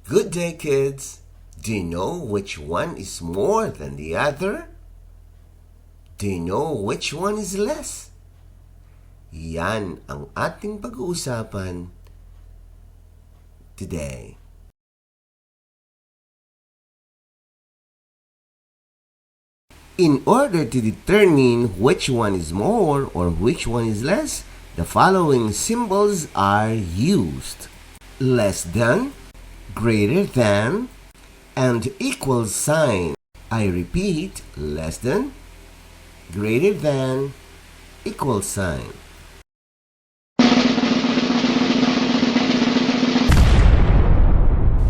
Good day, kids! Do you know which one is more than the other? Do you know which one is less? Yan ang ating pag-uusapan today. In order to determine which one is more or which one is less, the following symbols are used: less than, greater than, and equal sign. I repeat, less than, greater than, equal sign.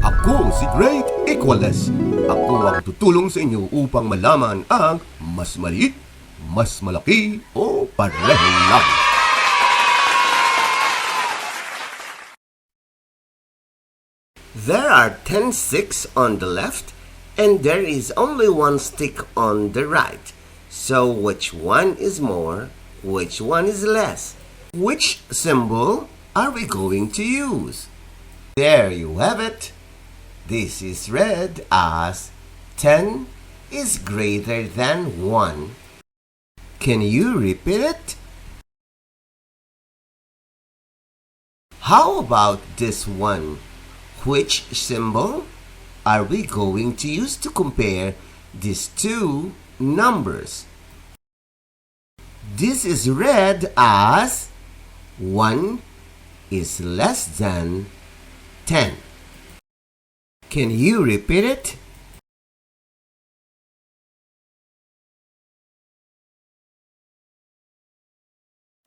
Ako si Great Equaless. Ako ang tutulong sa inyo upang malaman ang mas maliit, mas malaki, o pareho lang. There are 10 sticks on the left and there is only one stick on the right. So which one is more? Which one is less? Which symbol are we going to use? There you have it. This is read as 10 is greater than 1. Can you repeat it? How about this one? Which symbol are we going to use to compare these two numbers? This is read as 1 is less than 10. Can you repeat it?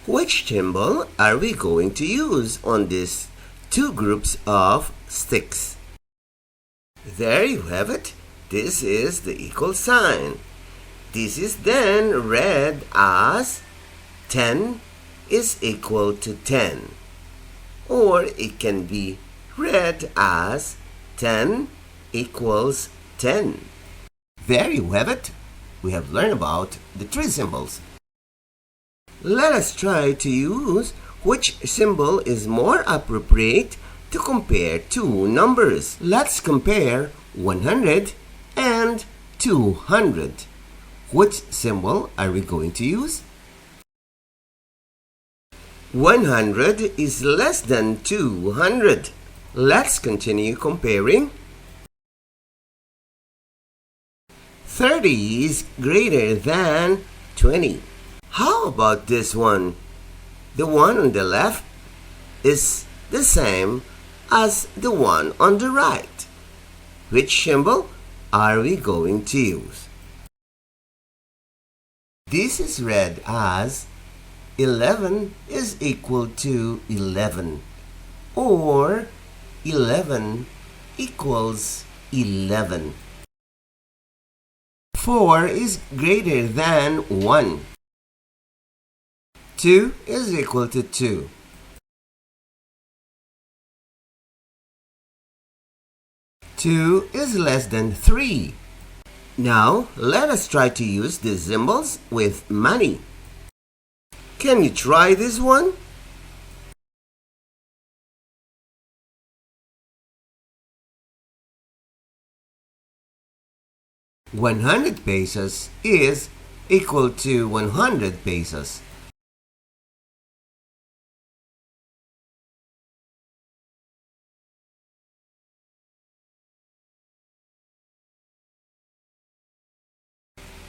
Which symbol are we going to use on these two groups of sticks? There you have it. This is the equal sign. This is then read as 10 is equal to 10. Or it can be read as 10 equals 10. There you have it. We have learned about the three symbols. Let us try to use which symbol is more appropriate to compare two numbers. Let's compare 100 and 200. Which symbol are we going to use? 100 is less than 200. Let's continue comparing. 30 is greater than 20. How about this one? The one on the left is the same as the one on the right. Which symbol are we going to use? This is read as 11 is equal to 11, or 11 equals 11. 4 is greater than 1. 2 is equal to 2. 2 is less than 3. Now, let us try to use these symbols with money. Can you try this one? $100 pesos is equal to 100 pesos.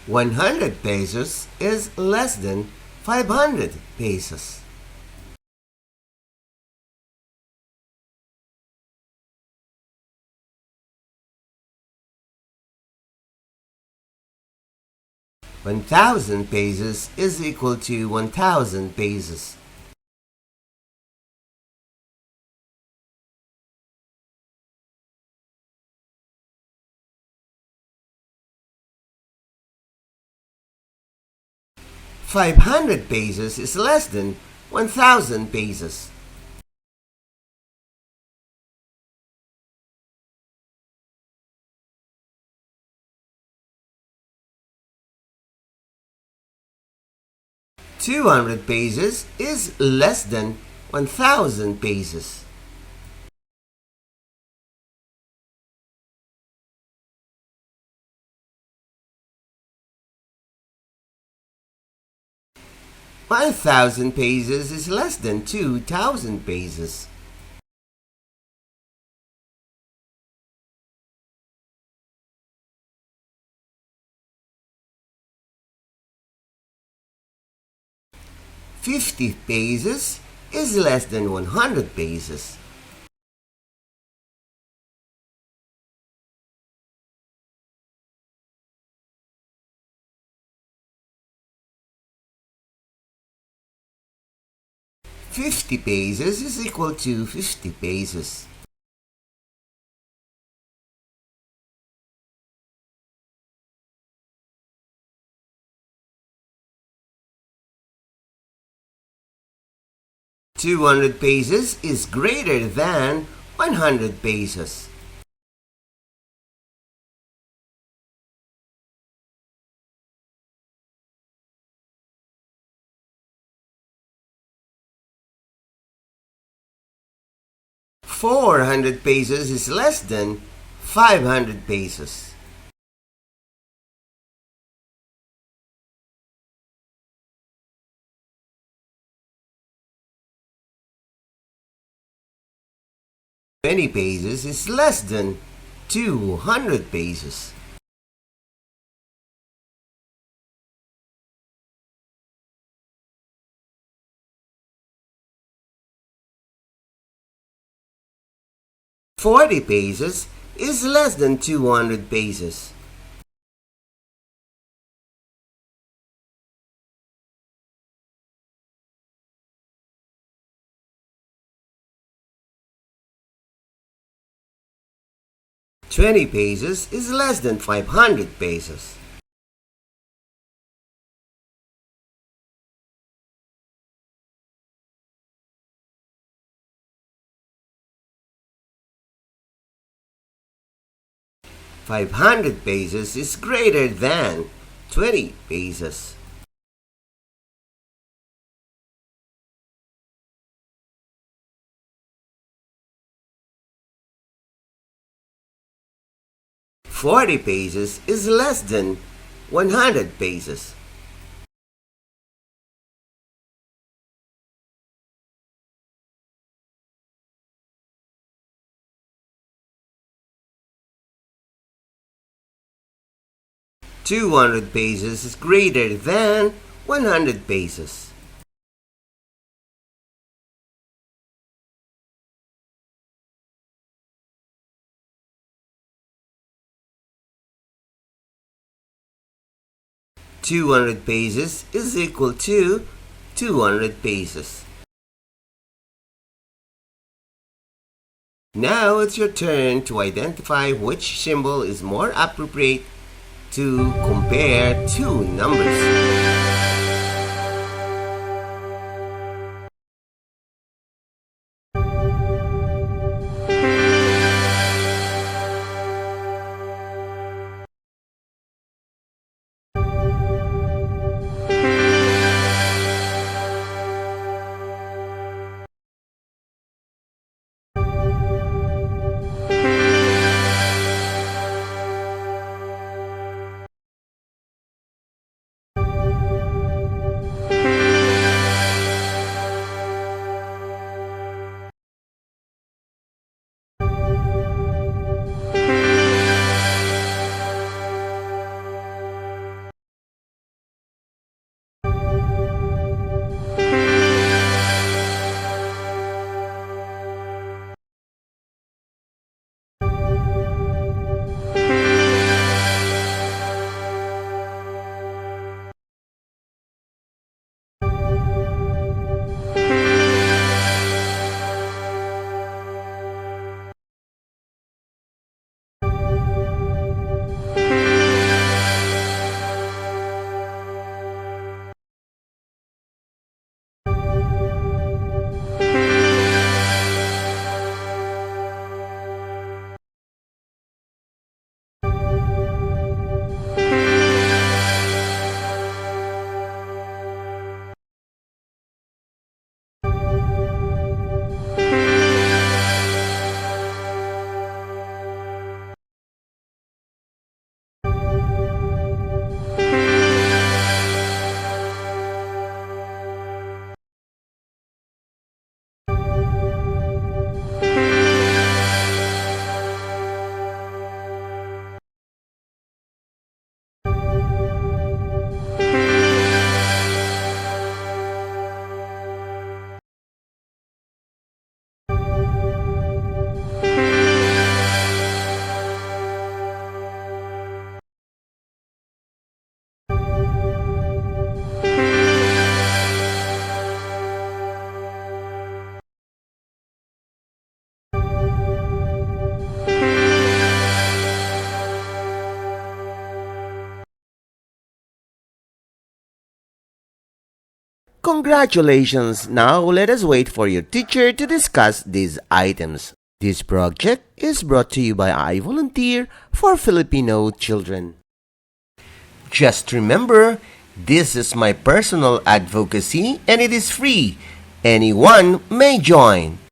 $100 pesos is less than 500 pesos. $1,000 pesos is equal to 1,000 pesos. $500 pesos is less than 1,000 pesos. $200 pesos is less than 1,000 pesos. 1,000 pesos is less than 2,000 pesos. $50 pesos is less than 100 pesos. $50 pesos is equal to 50 pesos. $200 pesos is greater than 100 pesos. $400 pesos is less than 500 pesos. $20 pesos is less than 200 pesos. $40 pesos is less than 200 pesos. $20 pesos is less than 500 pesos. $500 pesos is greater than 20 pesos. $40 pesos is less than 100 pesos. $200 pesos is greater than 100 pesos. $200 pesos is equal to 200 pesos. Now it's your turn to identify which symbol is more appropriate to compare two numbers. Congratulations! Now let us wait for your teacher to discuss these items. This project is brought to you by I Volunteer for Filipino Children. Just remember, this is my personal advocacy and it is free. Anyone may join.